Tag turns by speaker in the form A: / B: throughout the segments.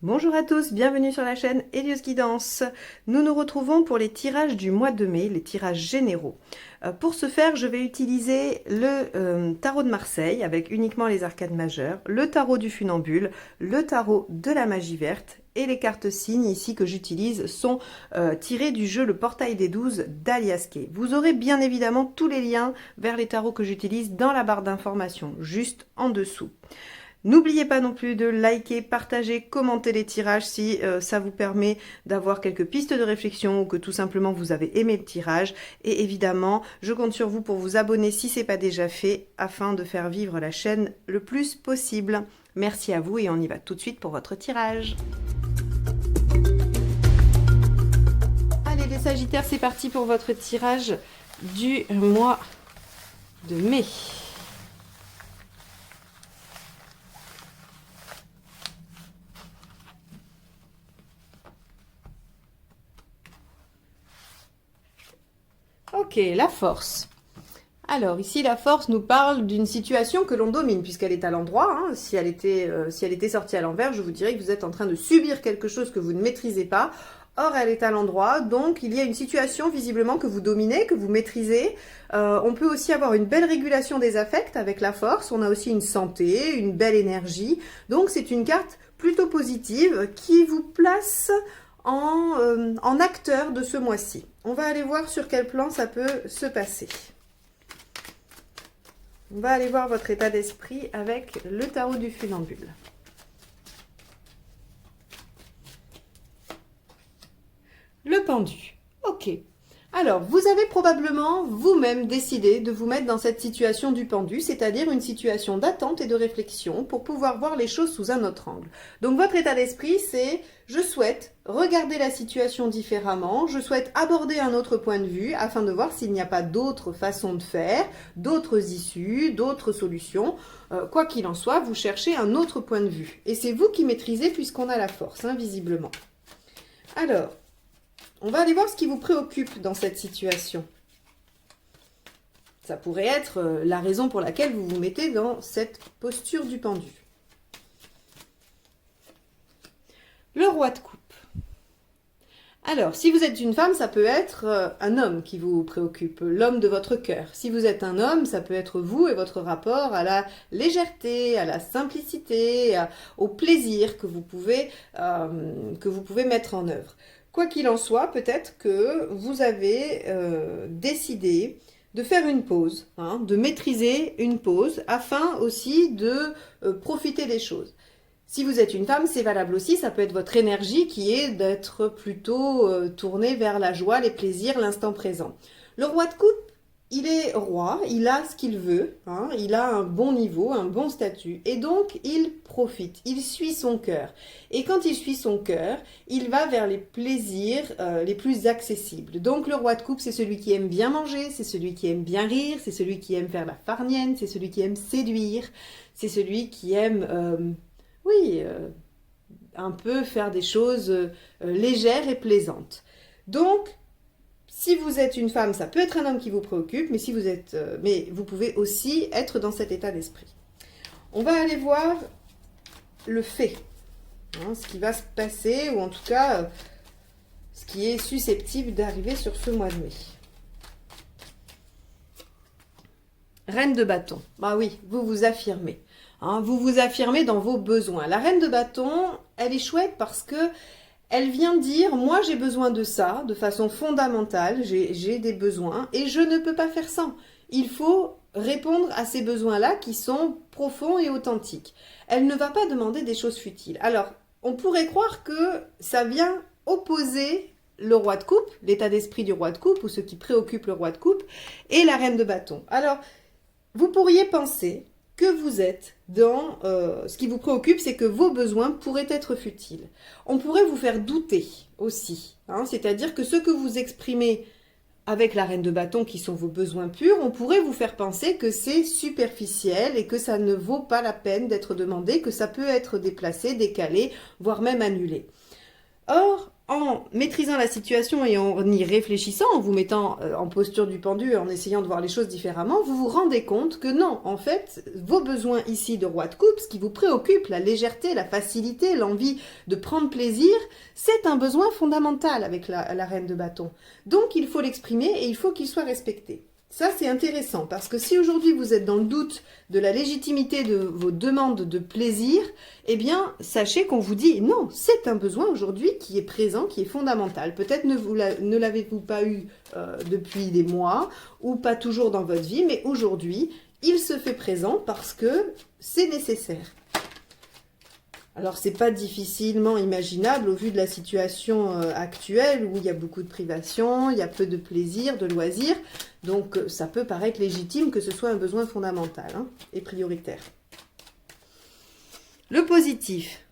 A: Bonjour à tous, bienvenue sur la chaîne Hélios Guidance. Nous nous retrouvons pour les tirages du mois de mai, les tirages généraux. Pour ce faire, je vais utiliser le tarot de Marseille avec uniquement les arcades majeures, le tarot du funambule, le tarot de la magie verte et les cartes signes ici que j'utilise sont tirées du jeu Le Portail des 12 d'Alias Kay. Vous aurez bien évidemment tous les liens vers les tarots que j'utilise dans la barre d'informations, juste en dessous. N'oubliez pas non plus de liker, partager, commenter les tirages si ça vous permet d'avoir quelques pistes de réflexion ou que tout simplement vous avez aimé le tirage. Et évidemment, je compte sur vous pour vous abonner si ce n'est pas déjà fait afin de faire vivre la chaîne le plus possible. Merci à vous et on y va tout de suite pour votre tirage. Allez les Sagittaires, c'est parti pour votre tirage du mois de mai. Ok, la force. Alors ici, la force nous parle d'une situation que l'on domine puisqu'elle est à l'endroit. Hein. Si elle était sortie à l'envers, je vous dirais que vous êtes en train de subir quelque chose que vous ne maîtrisez pas. Or, elle est à l'endroit, donc il y a une situation visiblement que vous dominez, que vous maîtrisez. On peut aussi avoir une belle régulation des affects avec la force. On a aussi une santé, une belle énergie. Donc c'est une carte plutôt positive qui vous place en acteur de ce mois-ci. On va aller voir sur quel plan ça peut se passer. On va aller voir votre état d'esprit avec le tarot du funambule. Le pendu. Ok. Alors, vous avez probablement vous-même décidé de vous mettre dans cette situation du pendu, c'est-à-dire une situation d'attente et de réflexion pour pouvoir voir les choses sous un autre angle. Donc, votre état d'esprit, c'est « je souhaite regarder la situation différemment, je souhaite aborder un autre point de vue afin de voir s'il n'y a pas d'autres façons de faire, d'autres issues, d'autres solutions. Quoi qu'il en soit, vous cherchez un autre point de vue. Et c'est vous qui maîtrisez puisqu'on a la force, hein, visiblement. Alors, on va aller voir ce qui vous préoccupe dans cette situation. Ça pourrait être la raison pour laquelle vous vous mettez dans cette posture du pendu. Le roi de coupe. Alors, si vous êtes une femme, ça peut être un homme qui vous préoccupe, l'homme de votre cœur. Si vous êtes un homme, ça peut être vous et votre rapport à la légèreté, à la simplicité, au plaisir que vous pouvez mettre en œuvre. Quoi qu'il en soit, peut-être que vous avez décidé de faire une pause, hein, de maîtriser une pause, afin aussi de profiter des choses. Si vous êtes une femme, c'est valable aussi, ça peut être votre énergie qui est d'être plutôt tournée vers la joie, les plaisirs, l'instant présent. Le roi de coupe, il est roi, il a ce qu'il veut, hein, il a un bon niveau, un bon statut, et donc il profite, il suit son cœur. Et quand il suit son cœur, il va vers les plaisirs les plus accessibles. Donc le roi de coupe, c'est celui qui aime bien manger, c'est celui qui aime bien rire, c'est celui qui aime faire la farnienne, c'est celui qui aime séduire, c'est celui qui aime, un peu faire des choses légères et plaisantes. Donc, si vous êtes une femme, ça peut être un homme qui vous préoccupe, mais, mais vous pouvez aussi être dans cet état d'esprit. On va aller voir le fait, hein, ce qui va se passer, ou en tout cas, ce qui est susceptible d'arriver sur ce mois de mai. Reine de bâton. Bah oui, vous vous affirmez. Hein, vous vous affirmez dans vos besoins. La reine de bâton, elle est chouette parce que elle vient dire, moi j'ai besoin de ça, de façon fondamentale, j'ai des besoins et je ne peux pas faire sans. Il faut répondre à ces besoins-là qui sont profonds et authentiques. Elle ne va pas demander des choses futiles. Alors, on pourrait croire que ça vient opposer le roi de coupe, l'état d'esprit du roi de coupe ou ce qui préoccupe le roi de coupe et la reine de bâton. Alors, vous pourriez penser que vous êtes dans ce qui vous préoccupe, c'est que vos besoins pourraient être futiles. On pourrait vous faire douter aussi, hein, c'est-à-dire que ce que vous exprimez avec la reine de bâton, qui sont vos besoins purs, on pourrait vous faire penser que c'est superficiel et que ça ne vaut pas la peine d'être demandé, que ça peut être déplacé, décalé, voire même annulé. Or, en maîtrisant la situation et en y réfléchissant, en vous mettant en posture du pendu, en essayant de voir les choses différemment, vous vous rendez compte que non, en fait, vos besoins ici de roi de coupe, ce qui vous préoccupe, la légèreté, la facilité, l'envie de prendre plaisir, c'est un besoin fondamental avec la reine de bâton. Donc il faut l'exprimer et il faut qu'il soit respecté. Ça, c'est intéressant parce que si aujourd'hui vous êtes dans le doute de la légitimité de vos demandes de plaisir, eh bien, sachez qu'on vous dit non, c'est un besoin aujourd'hui qui est présent, qui est fondamental. Peut-être ne l'avez-vous pas eu depuis des mois ou pas toujours dans votre vie, mais aujourd'hui, il se fait présent parce que c'est nécessaire. Alors, c'est pas difficilement imaginable au vu de la situation actuelle où il y a beaucoup de privations, il y a peu de plaisir, de loisirs. Donc, ça peut paraître légitime que ce soit un besoin fondamental et prioritaire. Le positif.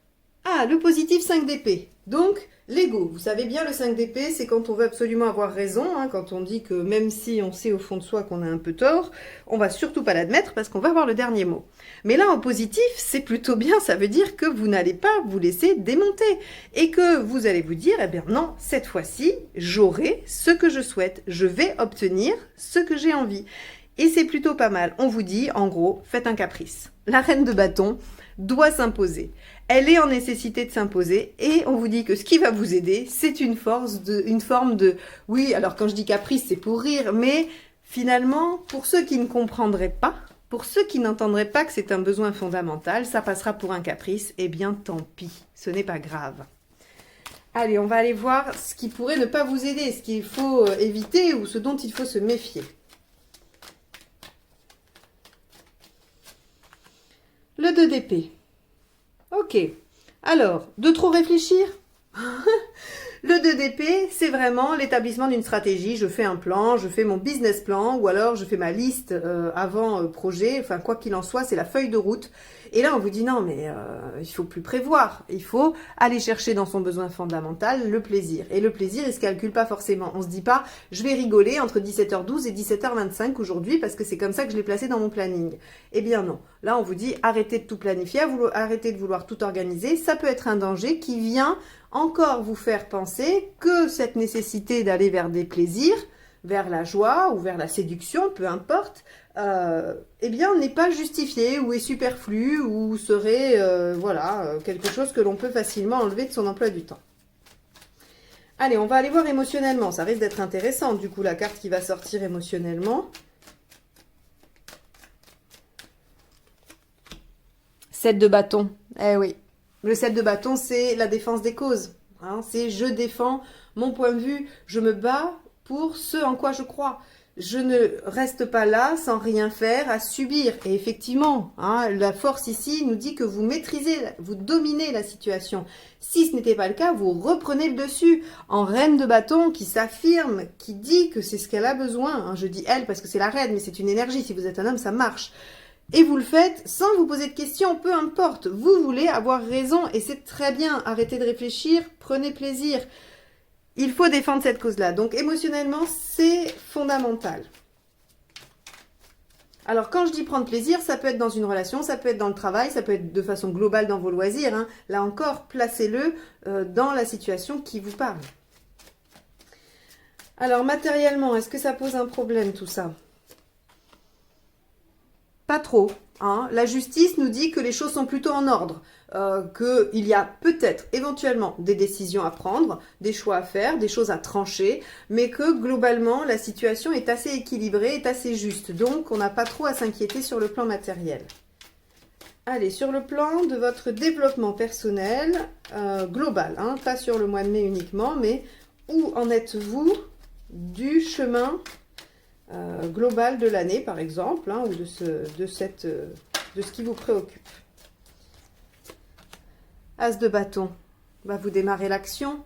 A: Ah, le positif 5 d'épée. Donc, l'ego. Vous savez bien, le 5 d'épée, c'est quand on veut absolument avoir raison, quand on dit que même si on sait au fond de soi qu'on a un peu tort, on va surtout pas l'admettre parce qu'on va avoir le dernier mot. Mais là, en positif, c'est plutôt bien, ça veut dire que vous n'allez pas vous laisser démonter et que vous allez vous dire, eh bien non, cette fois-ci, j'aurai ce que je souhaite, je vais obtenir ce que j'ai envie. Et c'est plutôt pas mal. On vous dit, en gros, faites un caprice. La reine de bâton doit s'imposer. Elle est en nécessité de s'imposer et on vous dit que ce qui va vous aider, c'est une forme de... Oui, alors quand je dis caprice, c'est pour rire, mais finalement, pour ceux qui ne comprendraient pas, pour ceux qui n'entendraient pas que c'est un besoin fondamental, ça passera pour un caprice, eh bien tant pis, ce n'est pas grave. Allez, on va aller voir ce qui pourrait ne pas vous aider, ce qu'il faut éviter ou ce dont il faut se méfier. Le 2 d'épée. Ok. Alors, de trop réfléchir? Le 2 d'épée, c'est vraiment l'établissement d'une stratégie. Je fais un plan, je fais mon business plan, ou alors je fais ma liste avant projet. Enfin, quoi qu'il en soit, c'est la feuille de route. Et là, on vous dit non, mais il faut plus prévoir. Il faut aller chercher dans son besoin fondamental le plaisir. Et le plaisir, il se calcule pas forcément. On se dit pas, je vais rigoler entre 17h12 et 17h25 aujourd'hui parce que c'est comme ça que je l'ai placé dans mon planning. Eh bien non. Là, on vous dit arrêtez de tout planifier, arrêtez de vouloir tout organiser. Ça peut être un danger qui vient encore vous faire penser que cette nécessité d'aller vers des plaisirs, vers la joie ou vers la séduction, peu importe, eh bien, n'est pas justifiée ou est superflue ou serait quelque chose que l'on peut facilement enlever de son emploi du temps. Allez, on va aller voir émotionnellement. Ça risque d'être intéressant, du coup, la carte qui va sortir émotionnellement. 7 de bâton. Eh oui. Le 7 de bâton, c'est la défense des causes. C'est je défends mon point de vue. Je me bats pour ce en quoi je crois. Je ne reste pas là sans rien faire, à subir. Et effectivement, la force ici nous dit que vous maîtrisez, vous dominez la situation. Si ce n'était pas le cas, vous reprenez le dessus en reine de bâton qui s'affirme, qui dit que c'est ce qu'elle a besoin. Je dis elle parce que c'est la reine, mais c'est une énergie. Si vous êtes un homme, ça marche. Et vous le faites sans vous poser de questions, peu importe. Vous voulez avoir raison et c'est très bien. Arrêtez de réfléchir, prenez plaisir. Il faut défendre cette cause-là. Donc émotionnellement, c'est fondamental. Alors quand je dis prendre plaisir, ça peut être dans une relation, ça peut être dans le travail, ça peut être de façon globale dans vos loisirs. Là encore, placez-le dans la situation qui vous parle. Alors matériellement, est-ce que ça pose un problème tout ça ? Pas trop. La justice nous dit que les choses sont plutôt en ordre, qu'il y a peut-être éventuellement des décisions à prendre, des choix à faire, des choses à trancher, mais que globalement la situation est assez équilibrée, est assez juste. Donc on n'a pas trop à s'inquiéter sur le plan matériel. Allez, sur le plan de votre développement personnel global, pas sur le mois de mai uniquement, mais où en êtes-vous du chemin global de l'année, par exemple, ou de ce qui vous préoccupe. As de bâton, vous démarrez l'action,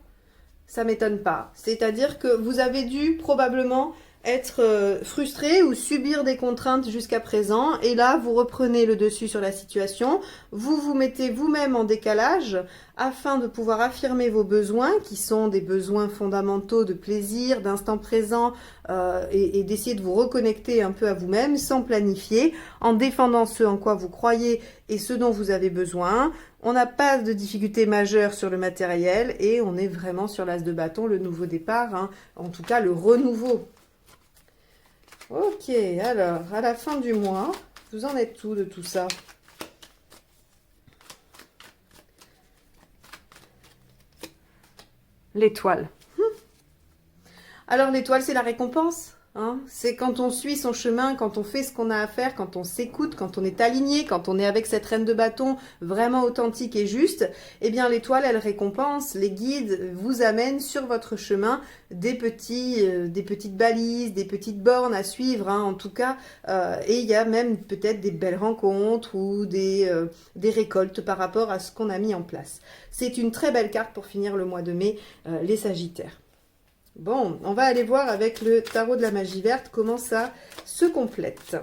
A: ça m'étonne pas. C'est-à-dire que vous avez dû probablement être frustré ou subir des contraintes jusqu'à présent, et là, vous reprenez le dessus sur la situation, vous vous mettez vous-même en décalage afin de pouvoir affirmer vos besoins, qui sont des besoins fondamentaux de plaisir, d'instant présent, et d'essayer de vous reconnecter un peu à vous-même sans planifier, en défendant ce en quoi vous croyez et ce dont vous avez besoin. On n'a pas de difficulté majeure sur le matériel et on est vraiment sur l'as de bâton, le nouveau départ, hein, en tout cas le renouveau. Ok, alors, à la fin du mois, vous en êtes où de tout ça? L'étoile. Alors l'étoile, c'est la récompense. Hein, c'est quand on suit son chemin, quand on fait ce qu'on a à faire, quand on s'écoute, quand on est aligné, quand on est avec cette reine de bâton vraiment authentique et juste, eh bien l'étoile, elle récompense, les guides vous amènent sur votre chemin des petites balises, des petites bornes à suivre, hein, en tout cas, et il y a même peut-être des belles rencontres ou des récoltes par rapport à ce qu'on a mis en place. C'est une très belle carte pour finir le mois de mai, les Sagittaires. Bon, on va aller voir avec le tarot de la magie verte comment ça se complète.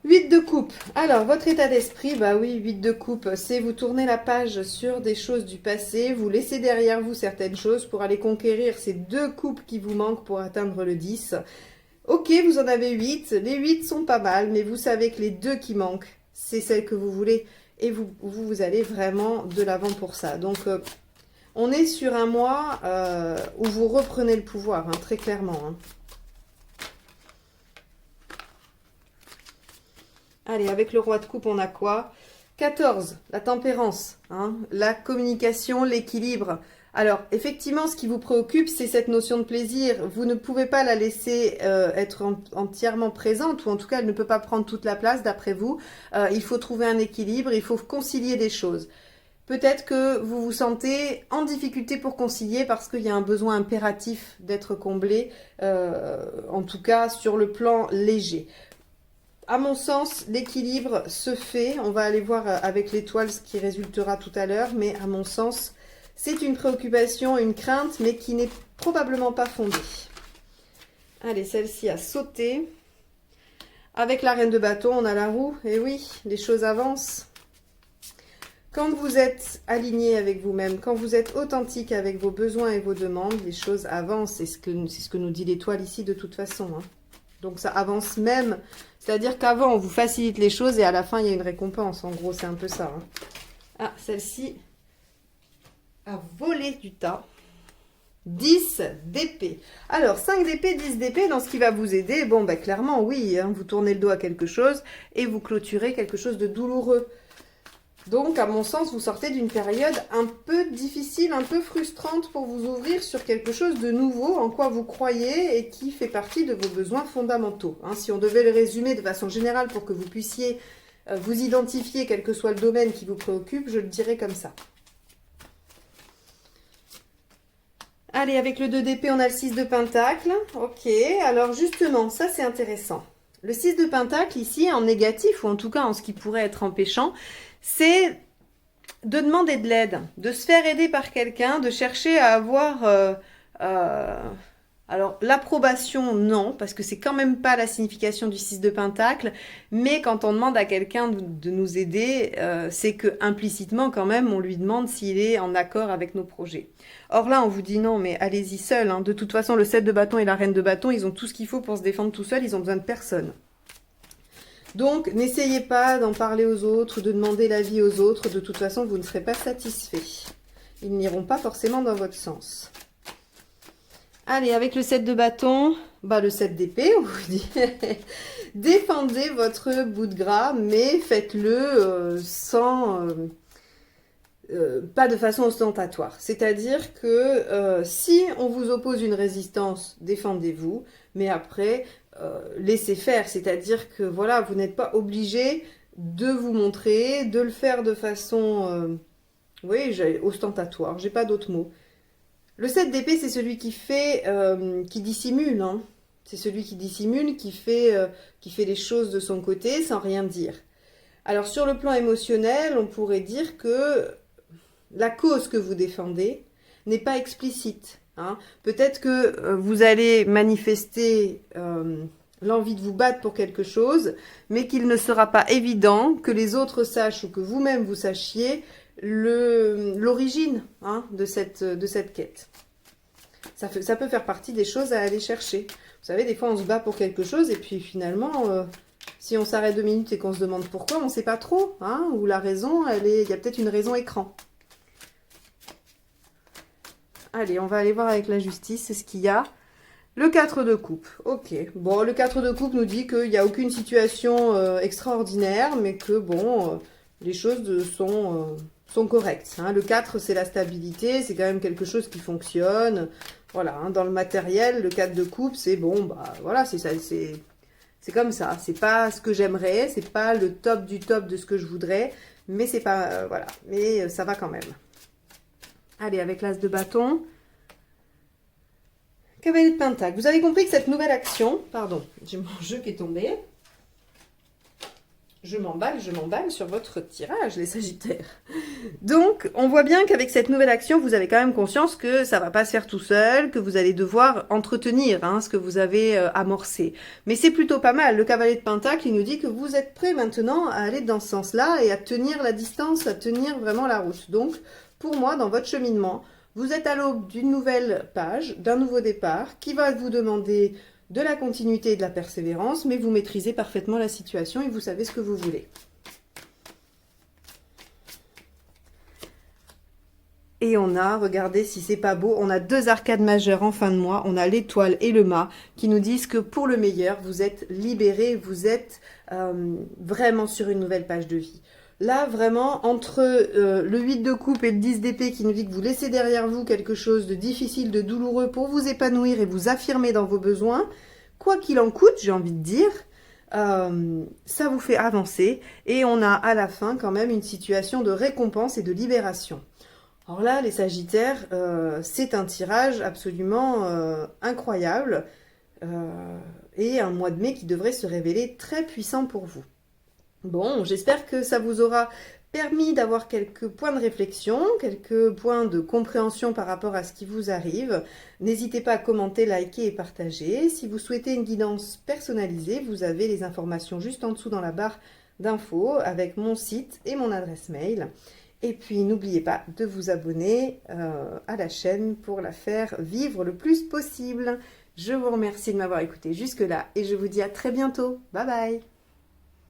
A: Huit de coupe. Alors, votre état d'esprit, bah oui, 8 de coupe, c'est vous tournez la page sur des choses du passé, vous laissez derrière vous certaines choses pour aller conquérir ces 2 coupes qui vous manquent pour atteindre le 10. Ok, vous en avez 8, les 8 sont pas mal, mais vous savez que les 2 qui manquent, c'est celles que vous voulez, et vous allez vraiment de l'avant pour ça. Donc, on est sur un mois où vous reprenez le pouvoir, hein, très clairement. Hein. Allez, avec le roi de coupe, on a quoi? 14, la tempérance, hein, la communication, l'équilibre. Alors, effectivement, ce qui vous préoccupe, c'est cette notion de plaisir. Vous ne pouvez pas la laisser être entièrement présente, ou en tout cas, elle ne peut pas prendre toute la place, d'après vous. Il faut trouver un équilibre, il faut concilier des choses. Peut-être que vous vous sentez en difficulté pour concilier parce qu'il y a un besoin impératif d'être comblé, en tout cas sur le plan léger. À mon sens, l'équilibre se fait. On va aller voir avec l'étoile ce qui résultera tout à l'heure, mais à mon sens, c'est une préoccupation, une crainte, mais qui n'est probablement pas fondée. Allez, celle-ci a sauté. Avec la reine de bâton, on a la roue. Et oui, les choses avancent. Quand vous êtes aligné avec vous-même, quand vous êtes authentique avec vos besoins et vos demandes, les choses avancent. C'est ce que nous dit l'étoile ici de toute façon. Hein. Donc ça avance même. C'est-à-dire qu'avant, on vous facilite les choses et à la fin, il y a une récompense. En gros, c'est un peu ça. Hein. Ah, celle-ci a volé du tas. 10 d'épée. Alors, 5 d'épée, 10 d'épée, dans ce qui va vous aider, bon, bah, clairement, oui, hein, vous tournez le dos à quelque chose et vous clôturez quelque chose de douloureux. Donc, à mon sens, vous sortez d'une période un peu difficile, un peu frustrante pour vous ouvrir sur quelque chose de nouveau, en quoi vous croyez et qui fait partie de vos besoins fondamentaux. Hein, si on devait le résumer de façon générale pour que vous puissiez vous identifier, quel que soit le domaine qui vous préoccupe, je le dirais comme ça. Allez, avec le 2 d'épée, on a le 6 de pentacle. Ok, alors justement, ça c'est intéressant. Le 6 de pentacle, ici, en négatif, ou en tout cas en ce qui pourrait être empêchant, c'est de demander de l'aide, de se faire aider par quelqu'un, de chercher à avoir... alors, l'approbation, non, parce que c'est quand même pas la signification du 6 de pentacle, mais quand on demande à quelqu'un de nous aider, c'est que implicitement, quand même, on lui demande s'il est en accord avec nos projets. Or là, on vous dit non, mais allez-y seul. Hein. De toute façon, le 7 de bâton et la reine de bâton, ils ont tout ce qu'il faut pour se défendre tout seuls, ils ont besoin de personne. Donc, n'essayez pas d'en parler aux autres, de demander l'avis aux autres, de toute façon, vous ne serez pas satisfait. Ils n'iront pas forcément dans votre sens. Allez, avec le 7 de bâton, bah le 7 d'épée, on vous dit, défendez votre bout de gras, mais faites-le sans... pas de façon ostentatoire. C'est-à-dire que si on vous oppose une résistance, défendez-vous, mais après, laissez faire. C'est-à-dire que voilà, vous n'êtes pas obligé de vous montrer, de le faire de façon ostentatoire. J'ai pas d'autres mots. Le 7 d'épée, c'est celui qui fait, qui dissimule. Hein. C'est celui qui dissimule, qui fait les choses de son côté sans rien dire. Alors sur le plan émotionnel, on pourrait dire que la cause que vous défendez n'est pas explicite. Hein. Peut-être que vous allez manifester l'envie de vous battre pour quelque chose, mais qu'il ne sera pas évident que les autres sachent ou que vous-même vous sachiez l'origine hein, de cette quête. Ça peut faire partie des choses à aller chercher. Vous savez, des fois, on se bat pour quelque chose et puis finalement, si on s'arrête 2 minutes et qu'on se demande pourquoi, on ne sait pas trop. Hein, ou la raison, il y a peut-être une raison écran. Allez, on va aller voir avec la justice, c'est ce qu'il y a. Le 4 de coupe, ok. Bon, le 4 de coupe nous dit qu'il n'y a aucune situation extraordinaire, mais que, bon, les choses sont correctes. Hein. Le 4, c'est la stabilité, c'est quand même quelque chose qui fonctionne. Voilà, hein, dans le matériel, le 4 de coupe, c'est bon, bah voilà, c'est comme ça. C'est pas ce que j'aimerais, c'est pas le top du top de ce que je voudrais, mais c'est pas, voilà, mais ça va quand même. Allez, avec l'as de bâton. Cavalier de Pentacle. Vous avez compris que cette nouvelle action... Pardon, j'ai mon jeu qui est tombé. Je m'emballe sur votre tirage, les Sagittaires. Donc, on voit bien qu'avec cette nouvelle action, vous avez quand même conscience que ça va pas se faire tout seul, que vous allez devoir entretenir hein, ce que vous avez amorcé. Mais c'est plutôt pas mal. Le Cavalier de Pentacle, il nous dit que vous êtes prêt maintenant à aller dans ce sens-là et à tenir la distance, à tenir vraiment la route. Donc, pour moi, dans votre cheminement, vous êtes à l'aube d'une nouvelle page, d'un nouveau départ, qui va vous demander de la continuité et de la persévérance, mais vous maîtrisez parfaitement la situation et vous savez ce que vous voulez. Et on a, regardez si c'est pas beau, on a 2 arcades majeures en fin de mois, on a l'étoile et le mât qui nous disent que pour le meilleur, vous êtes libérés, vous êtes vraiment sur une nouvelle page de vie. Là, vraiment, entre le 8 de coupe et le 10 d'épée qui nous dit que vous laissez derrière vous quelque chose de difficile, de douloureux pour vous épanouir et vous affirmer dans vos besoins, quoi qu'il en coûte, j'ai envie de dire, ça vous fait avancer et on a à la fin quand même une situation de récompense et de libération. Alors là, les Sagittaires, c'est un tirage absolument incroyable et un mois de mai qui devrait se révéler très puissant pour vous. Bon, j'espère que ça vous aura permis d'avoir quelques points de réflexion, quelques points de compréhension par rapport à ce qui vous arrive. N'hésitez pas à commenter, liker et partager. Si vous souhaitez une guidance personnalisée, vous avez les informations juste en dessous dans la barre d'infos avec mon site et mon adresse mail. Et puis, n'oubliez pas de vous abonner à la chaîne pour la faire vivre le plus possible. Je vous remercie de m'avoir écouté jusque-là et je vous dis à très bientôt. Bye bye!